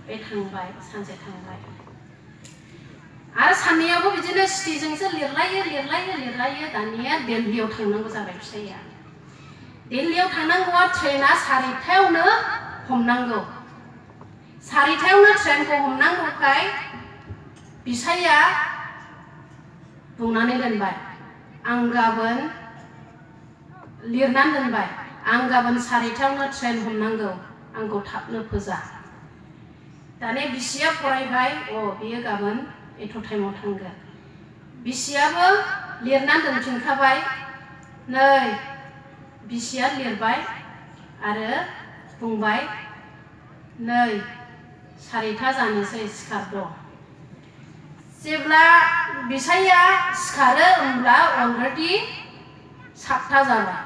बे थांबाय सानसे थांबाय आरो सानैयाबो बिदिनो सिटिजोंसो लिरलायो दानिया दिल्लीयाव थांनांगौ जाबाय फिसाया दिल्लीयाव थांनांगौआ ट्रेना 4टायावनो हमनांगौ 4टायावनो ट्रेनखौ हमनांगौखाय बिसाया बुंनानै दोनबाय आं गाबोन लिरनानै दोनबाय आं गाबोन 4टायावनो ट्रेन हमनांगौ आंखौ थाबनो फोजा दाने बिसिया फरायबाय बियो गाबोन एथ' टाइमाव थांगोन बिसियाबो लिरनानै दोनफिनखाबाय नै बिसिया लिरबाय आरो बुंबाय नै 4टा जानोसै सिखारद' जेब्ला बिसाया सिखारो होमब्ला अलरेडि 7टा जाबाय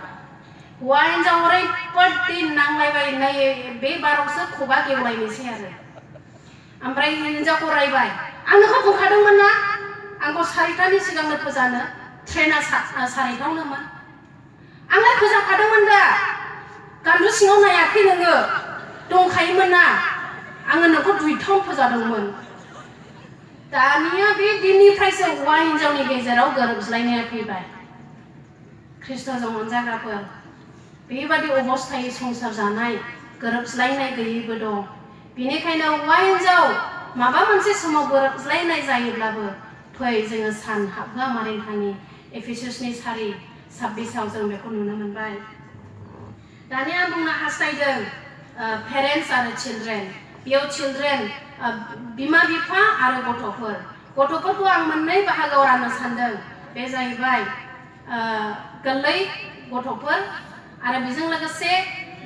हौवा हिन्जाव ओरैबादि नांलायबाय नै बे बारावसो खबा गेवलायनोसै आरो ओमफ्राय हिन्जावखौ रायबाय आं नोंखौ बुंखादोंमोन ना आंखौ 4टानि सिगांनो फोजानो ट्रेना 4टायावनोमोन आंलाय फोजाखादोंमोन दा गान्दु सिङाव नायाखै नोङो दंखायोमोन ना आङो नोंखौ 2टायावनो फोजादोंमोन दानिया बे दिननिफ्रायसो हौवा हिन्जावनि गेजेराव गोरोबज्लायनाया फैबाय ख्रिस्ट'जों अनजाग्राफोर बेबादि अबस्थायै संसार जानाय गोरोबज्लायनाय गैयैबो दं बेनिखायनो हौवा हिन्जाव माबा मोनसे समाव गोरोबज्लायनाय जायोब्लाबो फै जोङो सान हाबहोआ मारिनथानि एफिसासनि 4:26 जों बेखौ नुनो मोनबाय दानिया आं बुंनो हास्थायदों पेरेन्टस आरो चिल्ड्रेन बेयाव चिल्ड्रेन बिमा बिफा आरो गथ'फोरखौ आं मोननै बाहागोआव राननो सानदों बे जाहैबाय गोरलै गथ'फोर आरो बेजों लोगोसे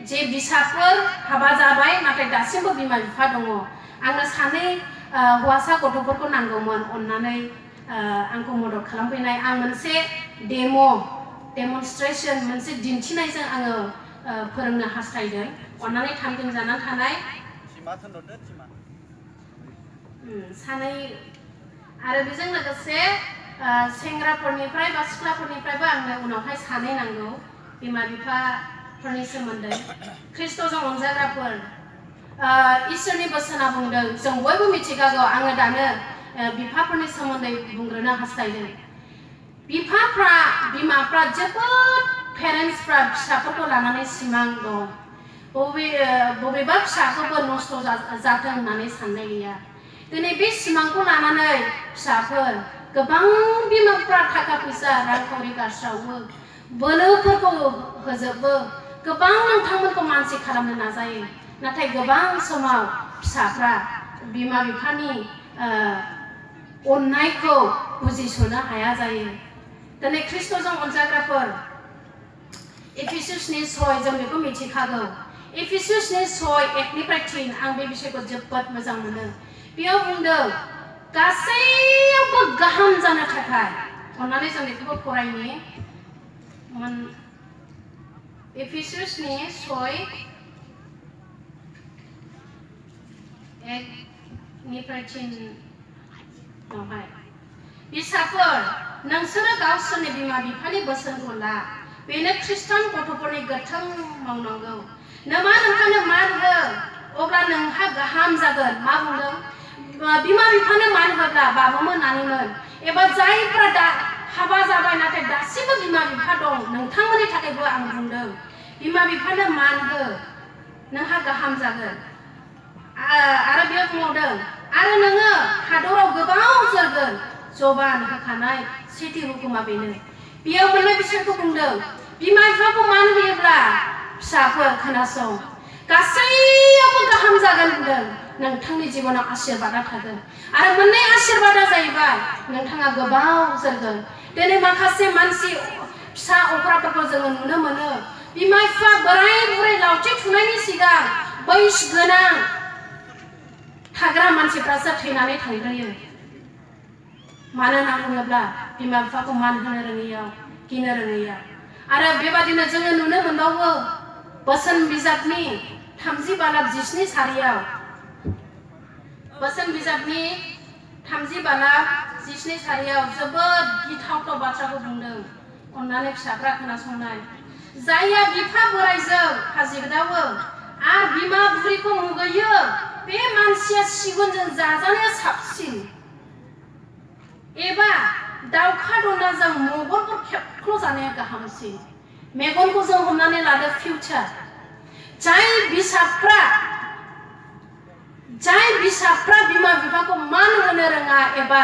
जे बिसाफोर हाबा जाबाय नाथाय दासिमबो बिमा बिफा दङ आंनो सानै हौवासा गथ'फोरखौ नांगौमोन अन्नानै आंखौ मदद खालामफैनाय आं मोनसे डेमनस्ट्रेसन मोनसे दिन्थिनायजों आङो फोरोंनो हास्थायदों अन्नानै थामथिम जानानै थानाय सानै आरो बेजों लोगोसे सेंग्राफोरनिफ्राय बा सिख्लाफोरनिफ्रायबो आंनो उनावहाय सानै नांगौ बिमा बिफाफोरनि सोमोन्दै ख्रिस्ट'जों अनजाग्राफोर इसोरनि बोसोना बुंदों जों बयबो मिथिखागौ आङो दानो बिफाफोरनि सोमोन्दै बुंग्रोनो हास्थायदों बिमाफ्रा जोबोद पेरेन्टसफ्रा फिसाफोरखौ लानानै सिमां दं बबेबा फिसाखौबो नस्थ' जाथों होननानै साननाय गैया दिनै बे सिमांखौ लानानै फिसाफोर गोबां बिमाफ्रा थाखा फैसा रांखावरि गारस्रावो बोलोफोरखौ होजोबो गोबां नोंथांमोनखौ मानसि खालामनो नाजायो नाथाय गोबां समाव फिसाफ्रा बिमा बिफानि अननायखौ बुजिस'नो हाया जायो दिनै ख्रिस्ट'जों अनजाग्राफोर एफिसासनि 6 जों बेखौ मिथिखागौ एफिसासनि 6:1-3 आं बे बिषयखौ जोबोद मोजां मोनो बेयाव बुंदों गासैयावबो गाहाम जानो थाखाय अन्नानै जों बेखौबो फरायनि एफिसासनि 6:1-3 आवहाय फिसाफोर नोंसोरो गावसोरनि बिमा बिफानि बोसोनखौ ला बेनो खृष्टान गथ'फोरनि गोथों मावनांगौ नोमा नोंथांनो मान हो अब्ला नोंहा गाहाम जागोन मा बुंदों बिमा बिफानो मान होब्ला बाबुमोन नानिमोन एबा जायफ्रा दा हाबा जाबाय नाथाय दासिमबो बिमा बिफा दं नोंथांमोननि थाखायबो आं बुंदों बिमा बिफानो मान हो नोंहा गाहाम जागोन आरो बेयाव बुंबावदों आरो नोङो हादराव गोबाव जोरगोन जबान होखानाय सेथि हुकुमा बेनो बेयाव मोननै बिसोरखौ बुंदों बिमा बिफाखौ मान होयोब्ला फिसाफोर खोनासं गासैयावबो गाहाम जागोन होनदों नोंथांनि जिबनाव आशीर्बादा थागोन आरो मोननै आशीर्बादा जाहैबाय नोंथाङा गोबाव जोरगोन दिनै माखासे मानसि फिसा अख्राफोरखौ जोङो नुनो मोनो बिमा बिफा बोराय बुरै लावथि थुनायनि सिगां बैस गोनां थाग्रा मानसिफ्रासो थैनानै थांग्रोयो मानो होनना बुङोब्ला बिमा बिफाखौ मान होनो रोङैयाव गिनो रोङैयाव आरो बेबादिनो जोङो नुनो मोनबावो बोसोन बिजाबनि 30:19 बोसोन बिजाबनि 30:19 जोबोद गिथावथाव बाथ्राखौ बुंदों अन्नानै फिसाफ्रा खोनासंनाय जायहा बिफा बोरायजों फाजि गोदावो आरो बिमा बुरैखौ मुगैयो मानसिया सिगुनजों जाजानाया साबसिन एबा दाउखा दनाजों मगरफोर खेबख्ल' जानाया गाहामसिन मेगनखौ जों हमनानै लादो फिउचार जाय बिसाफ्रा बिमा बिफाखौ मान होनो रोङा एबा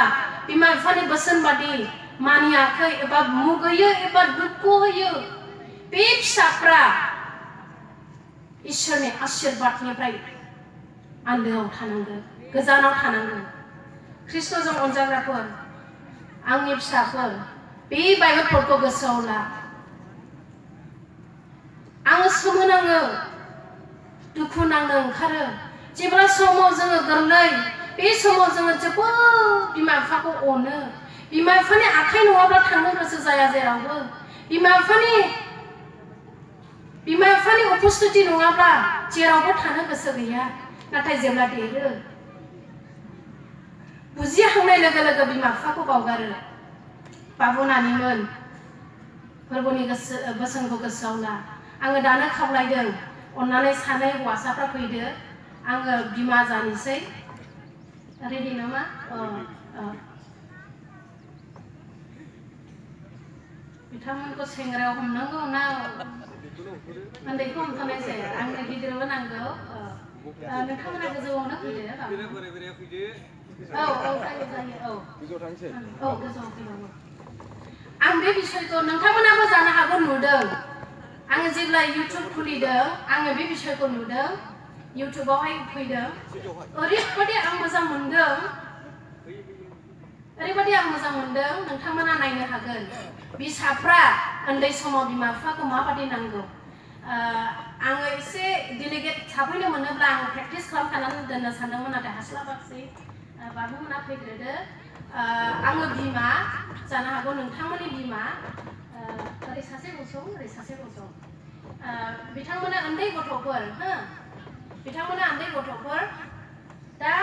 बिमा बिफानि बोसोन बादि मानियाखै एबा मुगैयो एबा दुखु होयो बे फिसाफ्रा इसोरनि आशीर्बादनिफ्राय आन्दोआव थानांगोन गोजानाव थानांगोन ख्रिस्ट'जों अनजाग्राफोर आंनि फिसाफोर बे बाइबेलफोरखौ गोसोआव ला आङो सोमोनाङो दुखु नांनो ओंखारो जेब्ला समाव जोङो गोरलै बे समाव जोङो जोबोद बिमा बिफाखौ अनो बिमा बिफानि आखाइ नङाब्ला थांनो गोसो जाया जेरावबो बिमा बिफानि उपस्थिति नङाब्ला जेरावबो थानो गोसो गैया नाथाय जेब्ला देरो बुजिहांनाय लोगो लोगो बिमा बिफाखौ बावगारो बाबु नानिमोन फोरबोनि बोसोनखौ गोसोआव ला आङो दानो खावलायदों अन्नानै सानै हौवासाफ्रा फैदो आङो बिमा जानोसै रेडि नामा बिथांमोनखौ सेंग्रायाव हमनांगौ ना उन्दैखौ हमथानायसै आंनो गिदिरबो नांगौ नोंथांमोना गोजौआवनो फैदो गोजौआव फैबावो आं बे बिसयखौ नोंथांमोनाबो जानो हागौ नुदों आङो जेब्ला इउटुब खुलिदों आङो बे बिसयखौ नुदों इउटुबावहाय फैदों ओरैबायदि आं मोजां मोनदों नोंथांमोना नायनो हागोन बिसाफ्रा उन्दै समाव बिमा बिफाखौ माबादि नांगौ आङो एसे डेलिगेट थाफैनो मोनोब्ला आं प्रेक्टिस खालामखानानै दोननो सानदोंमोन नाथाय हास्लाबाखिसै बाबुमोना फैग्रोदो आङो बिमा जानो हागौ नोंथांमोननि बिमा ओरै सासे गसं ओरै सासे गसं बिथांमोना उन्दै गथ'फोर दा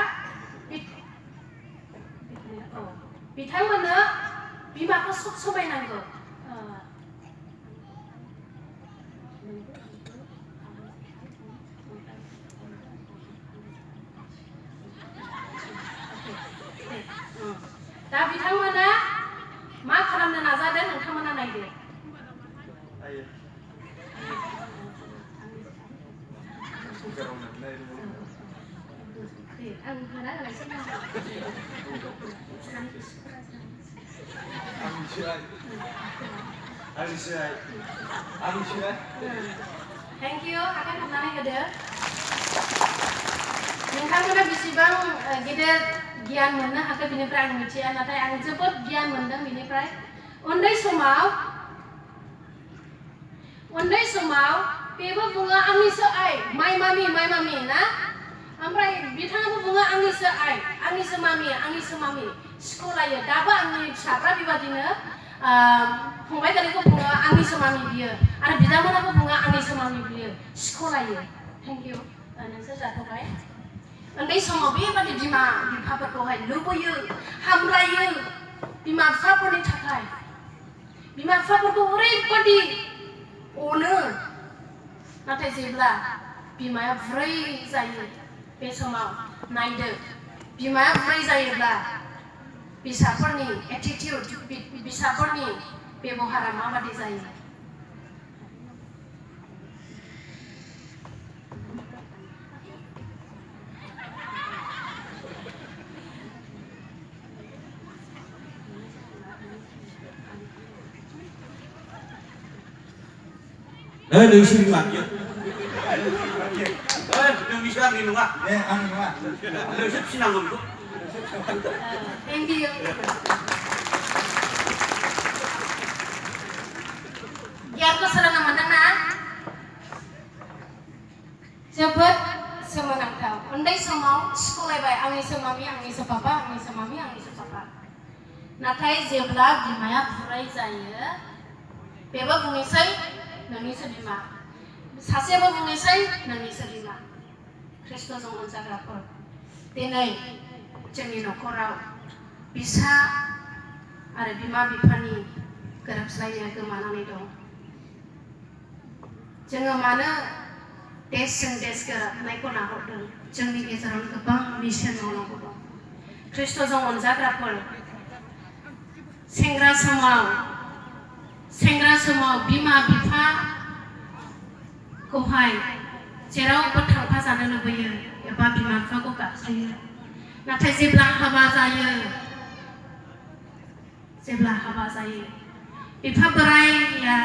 बिथांमोननो बिमाखौ सब समाय नांगौ दा बिथांमोना मा खालामनो नाजादों नोंथांमोना नायदो थेंक इउ आखाइ हमनानै होदो नोंथांमोना बेसेबां गिदिर गियान मोननो हाखो बिनिफ्राय आं मिथिया नाथाय आं जोबोद गियान मोनदों बिनिफ्राय उन्दै समाव बेबो बुङो आंनिसो आइ माइ मामि ना ओमफ्राय बिथाङाबो बुङो आंनिसो आइ आंनिसो मामि सिख'लायो दाबो आंनि फिसाफ्रा बेबादिनो फंबाय गोरलैखौ बुङो आंनिसो मामि बियो आरो बिदामोनाबो बुङो आंनिसो मामि बियो सिख'लायो थेंक इउ नोंसोर जाथ'बाय उन्दै समाव बेबादि बिमा बिफाफोरखौहाय लुबैयो हामलायो बिमा बिफाफोरनि थाखाय बिमा बिफाफोरखौ ओरैबादि अनो नाथाय जेब्ला बिमाया बुरै जायो बे समाव नायदो बिमाया बुरै जायोब्ला फिसाफोरनि एटिटिउड फिसाफोरनि बेबहारा माबादि जायो नोंसोर बिमाया नोंनिसो आंनि नङा नोंसोर फिनांगौ बेखौ थेंक इउ गियानखौ सोलोंनो मोनदोंना जोबोद सोमोनांथाव उन्दै समाव सिख'लायबाय आंनिसो मामि आंनिसो पापा नाथाय जेब्ला बिमाया बुरै जायो बेबो बुंनोसै नोंनिसो बिमा सासेबो बुंनोसै नोंनिसो बिमा ख्रिस्ट'जों अनजाग्राफोर दिनै जोंनि न'खराव बिसा आरो बिमा बिफानि गोरोबलायनाया गोमानानै दं जोङो मानो देशजों देश गोरोबनायखौ नाहरदों जोंनि गेजेराव गोबां मिशन मावनांगौ दं ख्रिस्ट'जों अनजाग्राफोर सेंग्रा समाव बिमा बिफाखौहाय जेरावबो थांफाजानो लुबैयो एबा बिमा बिफाखौ गाबज्रियो नाथाय जेब्ला हाबा जायो बिफा बोराइया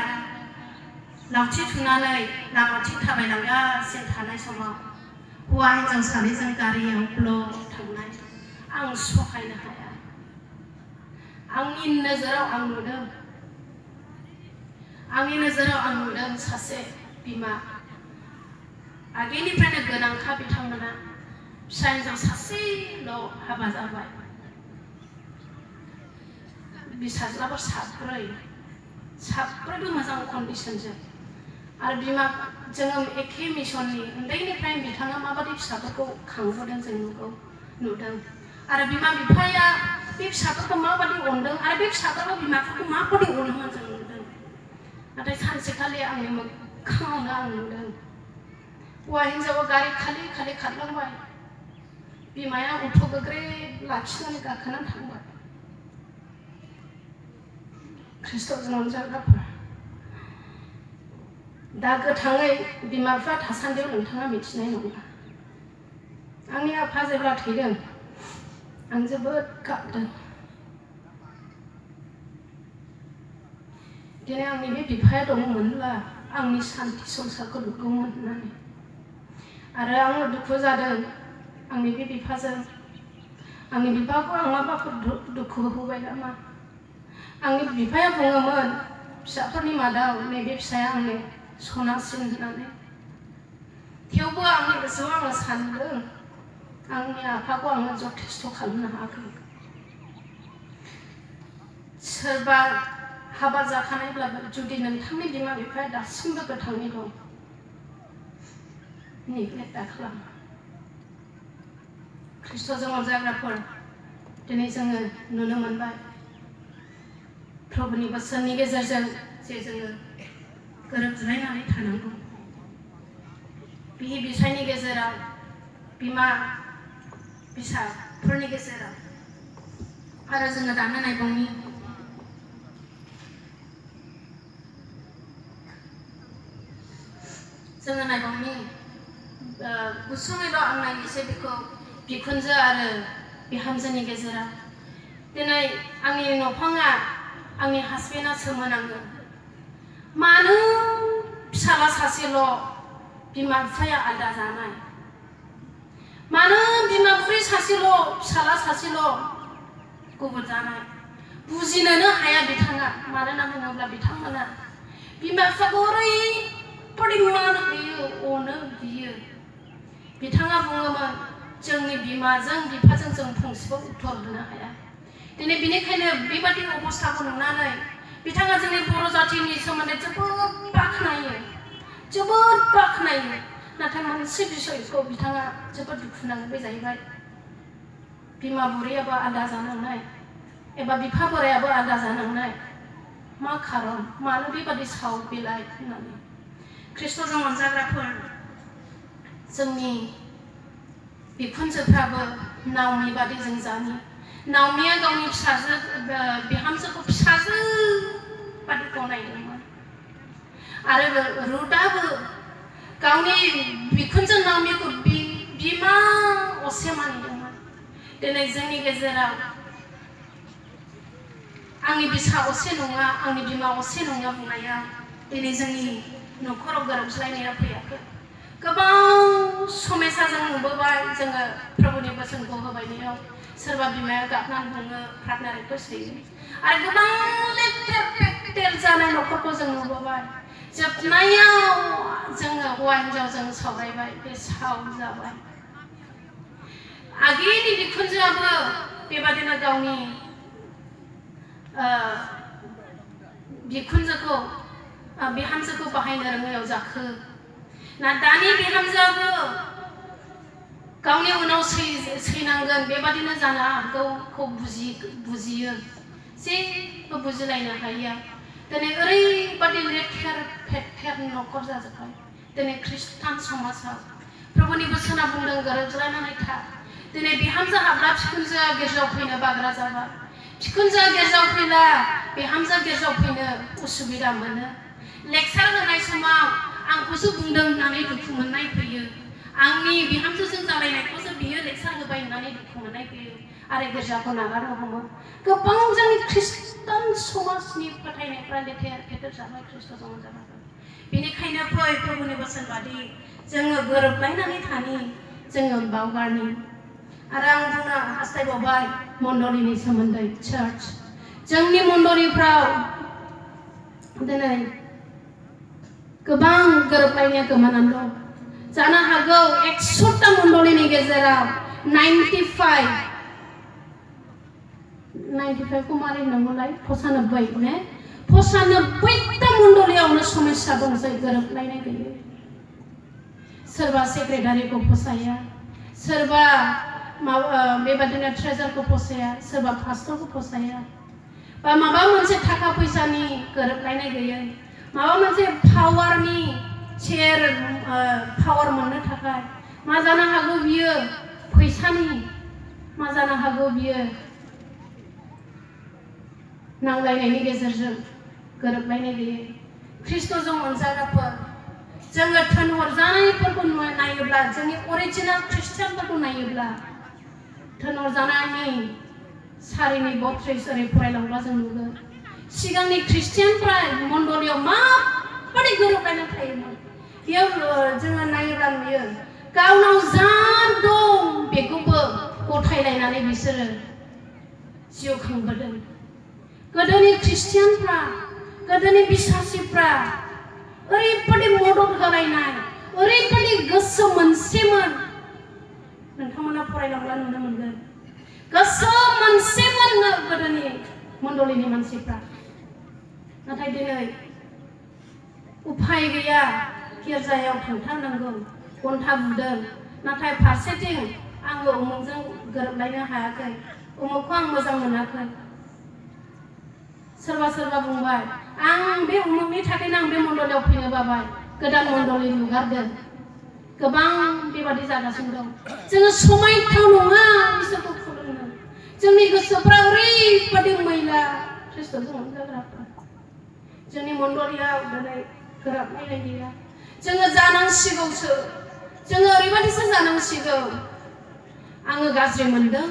लावथि थुनानै लामाथिं थाबायलांगासिनो थानाय समाव हौवा हिन्जाव सानैजों गारियाव ब्ल' थांनाय आं सहायनो हाया आंनि नोजोराव आं नुदों सासे बिमा आगेनिफ्रायनो गोनांखा बिथांमोना फिसा हिन्जाव सासेल' हाबा जाबाय फिसाज्लाफोर साब्रैबो मोजां कन्डिशनजों आरो बिमा जोङो एखे मिशननि उन्दैनिफ्रायनो बिथाङा माबादि फिसाफोरखौ खांबोदों जों नुदों आरो बिमा बिफाया बे फिसाफोरखौ माबादि अनदों आरो बे फिसाफोरखौ बिमाफोरखौ माबादि अनोमोन जों नुदों नाथाय सानसेखालि आंनि मोखाङावनो आं नुदों हौवा हिन्जावा गारि खालि खारलांबाय बिमाया अट' गोग्रेब लाखिनानै गाखोनानै थांबाय ख्रिस्ट'जों अनजाग्राफोर दा गोथाङै बिमा बिफा थासान्दियाव नोंथाङा मिथिनाय नङा आंनि आफा जेब्ला थैदों आं जोबोद गाबदों दिनै आंनि बे बिफाया दंमोनब्ला आंनि सान्थि संसारखौ नुगौमोन होननानै आरो आङो दुखु जादों आंनि बे बिफाजों आंनि बिफाखौ आं माबाफोर दुखु होबाय नामा आंनि बिफाया बुङोमोन फिसाफोरनि मादाव नैबे फिसाया आंनि सनासिन होननानै थेवबो आंनि गोसोआव आङो सानदों आंनि आफाखौ आङो जथेस्थ' खालामनो हायाखै सोरबा हाबा जाखानायब्लाबो जुदि नोंथांनि बिमा बिफाया दासिमबो गोथाङै दं नेग्लेक्ट दाखालाम ख्रिस्ट'जों अनजाग्राफोर दिनै जोङो नुनो मोनबाय प्रभुनि बोसोननि गेजेरजों जे जोङो गोरोबलायनानै थानांगौ बिहि बिसायनि गेजेराव बिमा फिसाफोरनि गेजेराव आरो जोङो दानो नायबावनि गुसुङैल' आं नायनोसै बेखौ बिखुनजो आरो बिहामजोनि गेजेराव दिनै आंनि न'फाङा आंनि हासबेन्डआ सोमोनाङो मानो फिसाला सासेल' बिमा बिफाया आलादा जानाय मानो बिमा बुरै सासेल' फिसाला सासेल' गुबुन जानाय बुजिनोनो हाया बिथाङा मानोना बुङोब्ला बिथांमोना बिमा बिफाखौ ओरैबादि मान होयो अनो बियो बिथाङा बुङोमोन जोंनि बिमाजों बिफाजों जों फंसेबो उत्तर होनो हाया दिनै बेनिखायनो बेबादि अबस्थाखौ नुनानै बिथाङा जोंनि बर' जातिनि सोमोन्दै जोबोद बाख्नायो नाथाय मोनसे बिसयखौ बिथाङा जोबोद दुखु नाङो बे जाहैबाय बिमा बुरैयाबो आलादा जानांनाय एबा बिफा बोरायाबो आलादा जानांनाय मा खारन मानो बेबादि साव बिलाइ होननानै ख्रिस्ट'जों अनजाग्राफोर जोंनि बिखुनजोफ्राबो नावमि बादि जों जानि नावमिया गावनि बिहामजोखौ फिसाजो बादि गनायदोंमोन आरो रुथआबो गावनि बिखुनजो नावमिखौ बिमा असे मानिदोंमोन दिनै जोंनि गेजेराव आंनि बिसा असे नङा आंनि बिमा असे नङा बुंनाया दिनै जोंनि न'खराव गोरोबज्लायनाया फैयाखै गोबां समयसा जों नुबोबाय जोङो प्रभुनि बोसोनखौ होबायनायाव सोरबा बिमाया गाबनानै बुङो प्रार्थना रिक्वेस्ट होयो आरो गोबां लेथेर जानाय न'खरखौ जों नुबोबाय जोबनायाव जोङो हौवा हिन्जाव जों सावरायबाय बे साव जाबाय आगेनि बिखुनजोआबो बेबादिनो गावनि बिहामजोखौ बाहायनो रोङैयाव जाखो ना दानि बिहामजोआबो गावनि उनाव सैनांगोन बेबादिनो जानो हागौखौ बुजियो जेबो बुजिलायनो हाया दिनै ओरैबादि लेथेर फेथेर न'खर जाजोब्बाय दिनै खृष्टान समाजाव प्रभुनि बोसोना बुंदों गोरोबलायनानै था दिनै बिहामजो हाबला बिखुनजोआ गिर्जायाव फैनो बाग्रा जाबाय बिखुनजोआ गिर्जायाव फैला बिहामजोआ गिर्जायाव फैनो उसुबिदा मोनो लेक्सार होनाय समाव आंखौसो बुंदों होननानै दुखु मोननाय फैयो आंनि बिहामजोजों जालायनायखौसो बियो लेक्सार होबाय होननानै दुखु मोननाय फैयो आरो गिर्जाखौ नागारनो हमो गोबां जोंनि खृष्टान समाजनि फोथायनायफ्रा लेथेर फेथेर जाबाय खृष्टजों जाबाय बेनिखायनो फै प्रभुनि बोसोन बादि जोङो गोरोबलायनानै थानि जोङो बावगारनि आरो आं बुंनो हास्थायबावबाय मण्डलीनि सोमोन्दै चार्च जोंनि मण्डलीफ्राव दिनै गोबां गोरोबलायनाया गोमानानै दं जानो हागौ 100टा मण्डलीनि गेजेराव 95 को मारै होनांगौलाय 95 ने 95टा मण्डलीयावनो समस्या दंसै गोरोबलायनाय गैयै सोरबा सेक्रेटारिखौ फसाया सोरबा बेबादिनो ट्रेजारखौ फसाया सोरबा पास्टरखौ फसाया बा माबा मोनसे थाखा फैसानि गोरोबलायनाय गैयै माबा मोनसे पावारनि शेयर पावार मोननो थाखाय मा जानो हागौ बियो फैसानि मा जानो हागौ बियो नांलायनायनि गेजेरजों गोरोबलायनाय गैयै खृष्टजों अनजाग्राफोर जोङो थोनहरजानायफोरखौ नायोब्ला जोंनि अरिजिनेल ख्रिस्टियानफोरखौ नायोब्ला थोनहरजानायनि सारिनि 32 ओरै फरायलांब्ला जों नुगोन सिगांनि ख्रिस्टियानफ्रा मण्डलीयाव माबायदि गोरोबलायना थायोमोन बेयाव जोङो नायोब्ला नुयो गावनाव जा दं बेखौबो गथायलायनानै बिसोरो जिउ खांबोदों गोदोनि ख्रिस्टियानफ्रा गोदोनि बिश्वासिफ्रा ओरैबादि मदद होलायनाय ओरैबादि गोसो मोनसेमोन नोंथांमोना फरायलांब्ला नुनो मोनगोन गोसो मोनसेमोन गोदोनि मण्डलीनि मानसिफ्रा नाथाय दिनै उफाय गैया गिर्जायाव थांथारनांगौ घन्टा बुदों नाथाय फारसेथिं आङो उमुखजों गोरोबलायनो हायाखै उमुखखौ आं मोजां मोनाखै सोरबा सोरबा बुंबाय आं बे उमुखनि थाखायनो आं बे मण्डलीयाव फैनो बाबाय गोदान मण्डली नुगारदों गोबां बेबादि जागासिनो दं जोङो समायथाव नङा इसोरखौ खुलुमनो जोंनि गोसोफ्रा ओरैबादि मैला खृष्टजों अनजाग्राफ्रा जोंनि मण्डलीयाव दिनै गोरोबलायनाय गैया जोङो जानांसिगौसो जोङो ओरैबादिसो जानांसिगौ आङो गाज्रि मोनदों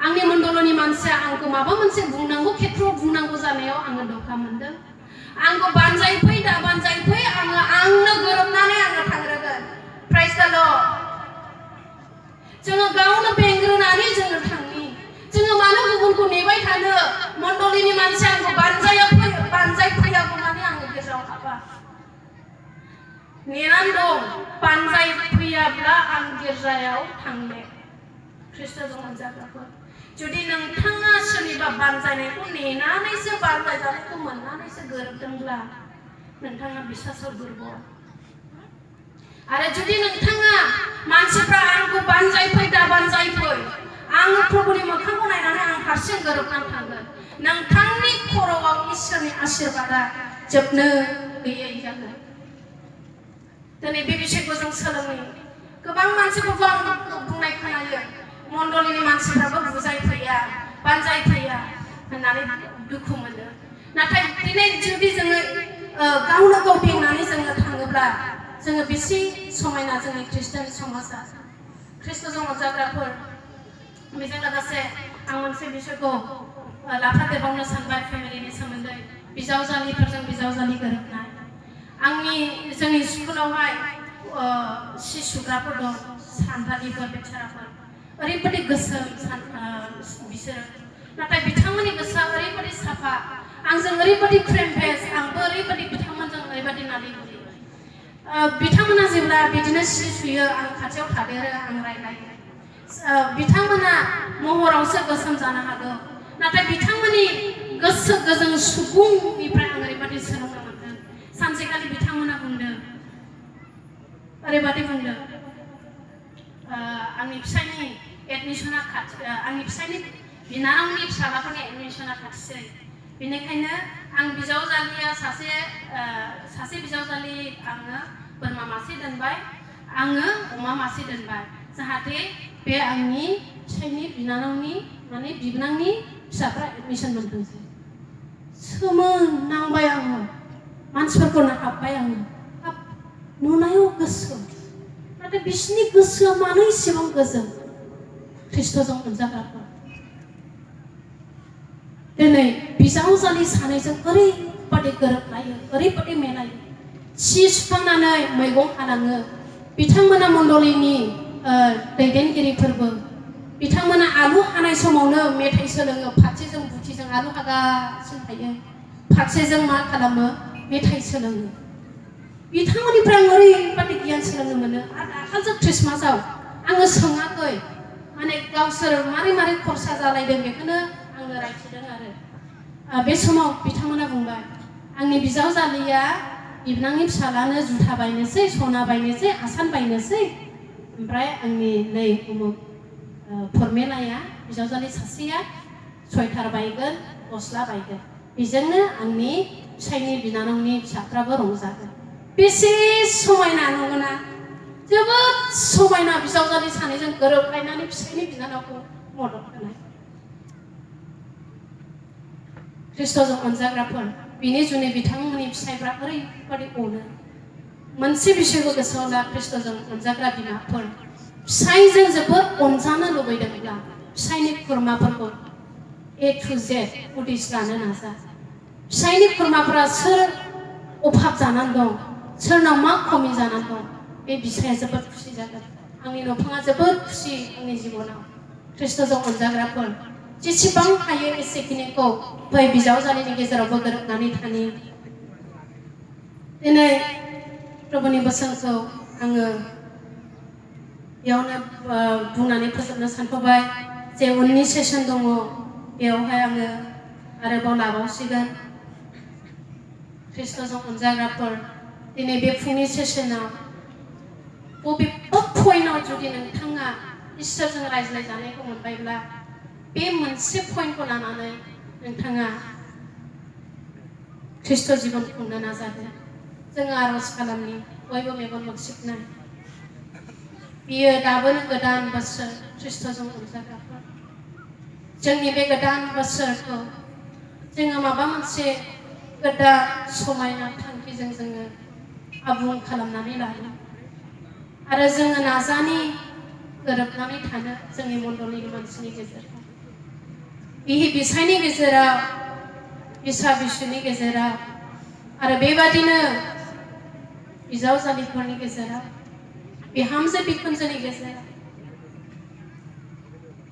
आंनि मण्डलीनि मानसिया आंखौ माबा मोनसे बुंनांगौ खेत्रआव बुंनांगौ जानायाव आङो धोखा मोनदों आंखौ बानजायफै दा बानजायफै आंनो गोरोबनानै आङो थांग्रोगोन प्राइज द लर्ड जोङो गावनो बेंग्रोनानै जोङो थांनि जोङो मानो गुबुनखौ नेबाय थानो मण्डलीनि मानसिया आंखौ बानजायफैयागौ माने आङो गिर्जायाव हाबा नेनानै दं बानजायफैयाब्ला आं गिर्जायाव थांले खृष्टजों अनजाग्राफोर जुदि नोंथाङा सोरनिबा बानजायनायखौ नेनानैसो बानजायजानायखौ मोननानैसो गोरोबदोंब्ला नोंथाङा बिसासाव दुर्बल आरो जुदि नोंथाङा मानसिफ्रा आंखौ बानजायफै दा बानजायफै आं प्रभुनि मोखांखौ नायनानै आं हारसिं गोरोबनानै थांगोन नोंथांनि खर'आव इसोरनि आशीर्बादा जोबनो गैयै जागोन दिनै बे बिषयखौ जों सोलोंनो गोबां मानसिफोरखौ आं बुंनाय खोनायो मण्डलीनि मानसिफ्राबो बुजायफैया बानजायफैया होननानै दुखु मोनो नाथाय दिनै जुदि जोङो गावनो गाव बेंनानै जोङो थाङोब्ला जोङो बेसे समायना जोंनि ख्रिस्टियान समाजा खृष्टजों अनजाग्राफोर बेजों लोगोसे आं मोनसे बिषयखौ लाफादेरबावनो सानबाय फेमिलिनि सोमोन्दै बिजावजालिफोरजों बिजावजालि गोरोबनाय जोंनि स्कुलावहाय शिशुग्राफोर दं सानथालिफोर बेचाराफोर ओरैबादि गोसोम बिसोर नाथाय बिथांमोननि गोसोआ ओरैबादि साफा आंजों ओरैबादि फ्रेम फेस आंबो ओरैबादि बिथांमोनजों ओरैबादि नालि गुलि बिथांमोना जेब्ला बिदिनो सि सुयो आं खाथियाव थादेरो आं रायलायो बिथांमोना महरावसो गोसोम जानो हागौ नाथाय बिथांमोननि गोसो गोजों सुबुंनिफ्राय आं ओरैबादि सोलोंनो मोनदों सानसेखालि बिथांमोना बुंदों ओरैबादि बुंदों आंनि फिसायनि एडमिशना आंनि फिसायनि बिनानावनि फिसालाफोरनि एडमिशना खाथिसै बेनिखायनो आं बिजावजालिया सासे बिजावजालि आङो बोरमा मासे दोनबाय आङो अमा मासे दोनबाय जाहाथे बे आंनि फिसायनि बिनानावनि माने बिबोनांनि फिसाफ्रा एडमिसन मोनथोंसै सोमोनांबाय आङो मानसिफोरखौ नाहाबबाय आङो हाब नुनायाव गोसो नाथाय बिसोरनि गोसोआ मानो इसेबां गोजों ख्रिस्ट'जों अनजाग्राफोर दिनै बिजावजालि सानैजों ओरैबादि गोरोबलायो ओरैबादि मेलायो सि सुखांनानै मैगं हालाङो बिथांमोना मण्डलिनि दैदेनगिरिफोरबो बिथांमोना आलु हानाय समावनो मेथाइ सोलोङो फारसेजों बुथिजों आलु हागासिनो थायो फारसेजों मा खालामो मेथाइ सोलोङो बिथांमोननिफ्राय आं ओरैबादि गियान सोलोंनो मोनो आरो दाखालिसो ख्रिस्टमासाव आङो सोङाखै माने गावसोर मारै मारै खरसा जालायदों बेखौनो आंनो रायथिदों आरो बे समाव बिथांमोना बुंबाय आंनि बिजावजालिया बिबोनांनि फिसालानो जुथा बायनोसै सना बायनोसै आसान बायनोसै ओमफ्राय आंनि नै उमुक फरमेलाया बिजावजालि सासेया सुवेटार बायगोन गस्ला बायगोन बेजोंनो आंनि फिसायनि बिनानावनि फिसाफ्राबो रंजागोन बेसे समायना नंगौना जोबोद समायना बिजावजालि सानैजों गोरोबलायनानै फिसायनि बिनानावखौ मदद होनाय ख्रिस्ट'जों अनजाग्राफोर बिनि जुनै बिथांमोननि फिसायफ्रा ओरैबादि अनो मोनसे बिसयखौ गोसोआव ला ख्रिस्ट'जों अनजाग्रा बिमाफोर फिसायजों जोबोद अनजानो लुबैदोंब्ला फिसायनि खुरमाफोरखौ A to Z उदिस लानो नाजा फिसायनि खुरमाफोरा सोर अभाब जानानै दं सोरनाव मा खमि जानानै दं बे बिसाया जोबोद खुसि जागोन आंनि न'खरा जोबोद खुसि आंनि जिबनाव ख्रिस्ट'जों अनजाग्राफोर जेसेबां हायो एसेखिनिखौ फै बिजावजालिनि गेजेरावबो गोरोबनानै थानि दिनै प्रभुनि बोसोनखौ आङो बेयावनो बुंनानै फोजोबनो सानथ'बाय जे उननि सेसन दङ बेयावहाय आङो आरोबाव लाबावसिगोन ख्रिस्ट'जों अनजाग्राफोर दिनै बे फुंनि सेसनाव बबेबा पइन्टआव जुदि नोंथाङा इसोरजों रायज्लायजानायखौ मोनबायब्ला बे मोनसे पइन्टखौ लानानै नोंथाङा ख्रिस्ट' जिबन खुंनो नाजादो जोङो आर'ज खालामनि बयबो मेगन मोगसिबनाय बियो दाबोनो गोदान बोसोर ख्रिस्ट'जों अनजाग्राफोर जोंनि बे गोदान बोसोरखौ जोङो माबा मोनसे गोदान समायना थांखिजों जोङो आबुं खालामनानै लायो आरो जोङो नाजानि गोरोबनानै थानो जोंनि मण्डलिनि मानसिनि गेजेराव बिहि बिसायनि गेजेराव बिसा बिसुनि गेजेराव आरो बेबादिनो बिजावजालिफोरनि गेजेराव बिहामजो बिखुनजोनि गेजेराव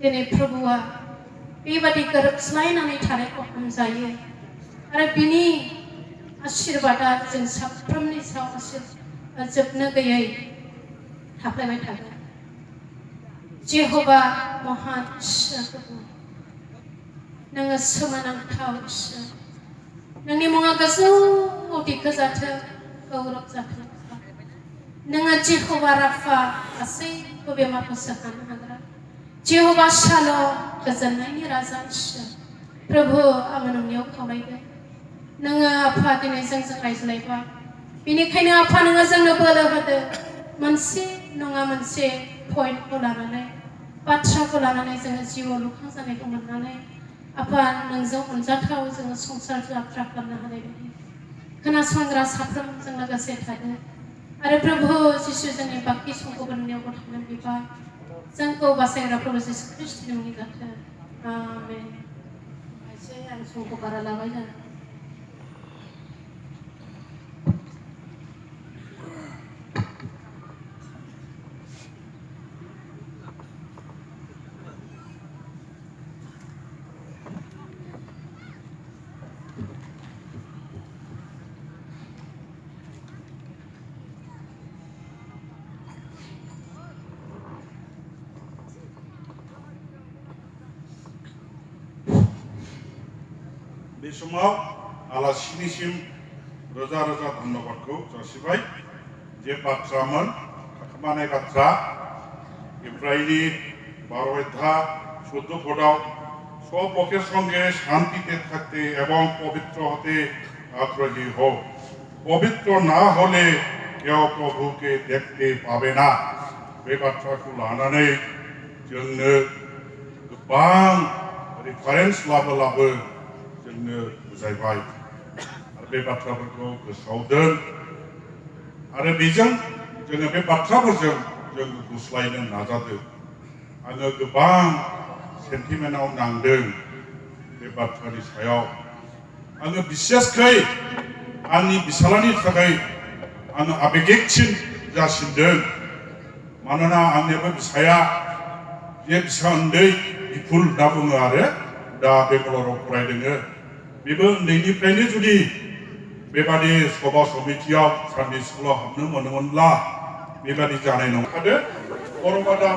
दिनै प्रभुआ बेबादि गोरोबस्लायनानै थानायखौ हामजायो आरो बिनि आशीर्बादा जों साफ्रोमनि सायाव जोबनो गैयै थाफ्लायबाय थागोन जेह'भा महान इसोर नोङो सोमोनांथाव इसोर नोंनि मुङा गोजौआव दिखोजाथों गौरब जाथों नोङो जेह'भा राफा गासैबो बेमारखौ सोखानो हाग्रा जेह'भा शालम गोजोननायनि राजा इसोर प्रभु आङो नोंनियाव खावलायगोन नोङो आफा दिनै जोंजों रायज्लायबा बेनिखायनो आफा नोङो जोंनो बोलो होदो मोनसे नङा मोनसे पइन्टखौ लानानै बाथ्राखौ लानानै जोङो जिउआव लुखांजानायखौ मोननानै आफा नोंजों अनजाथाव जोङो संसार जात्रा खालामनो हानाय बायदि खोनासंग्रा साफ्रोमजों लोगोसे थादो आरो प्रभु जिसु जोंनि बाखि समखौ नोंनियाव गथायनानै बिबाय जोंखौ बासायग्रा प्रभु जिसु ख्रिस्टनि मुंनि जाथों आमेन एसे आं समखौ बारा लाबाय जादों बे समाव आलासिनिसिम रोजा रोजा धन्यबादखौ जासिबाय जे बाथ्रामोन थाखोमानाय बाथ्रा इब्राहिमनि 12 অধ্যায় 14 পদাও সব লোকের সঙ্গে শান্তিতে থাকতে এবং পবিত্র হতে আগ্রহী হও পবিত্র না হলে क्यों प्रभु के देखते पावेना बे बाथ्राखौ लानानै जोंनो गोबां रेफारेन्स लाबो जोंनो बुजायबाय आरो बे बाथ्राफोरखौ गोसोआव दोन आरो बेजों जोङो बे बाथ्राफोरजों जों गुस्लायनो नाजादों आङो गोबां सेन्टिमेन्टआव नांदों बे बाथ्रानि सायाव आङो बिसेसकै आंनि बिसालानि थाखाय आङो आबेगिकसिन जासिनदों मानोना आंनिबो बिसाया जे बिसा उन्दै बिपुल होनना बुङो आरो दा बेंगालराव फरायदोङो बेबो उन्दैनिफ्रायनो जुदि बेबादि सभा समितियाव सानडे स्कुलाव हाबनो मोनोमोनब्ला बेबादि जानाय नंखादो बर'बादा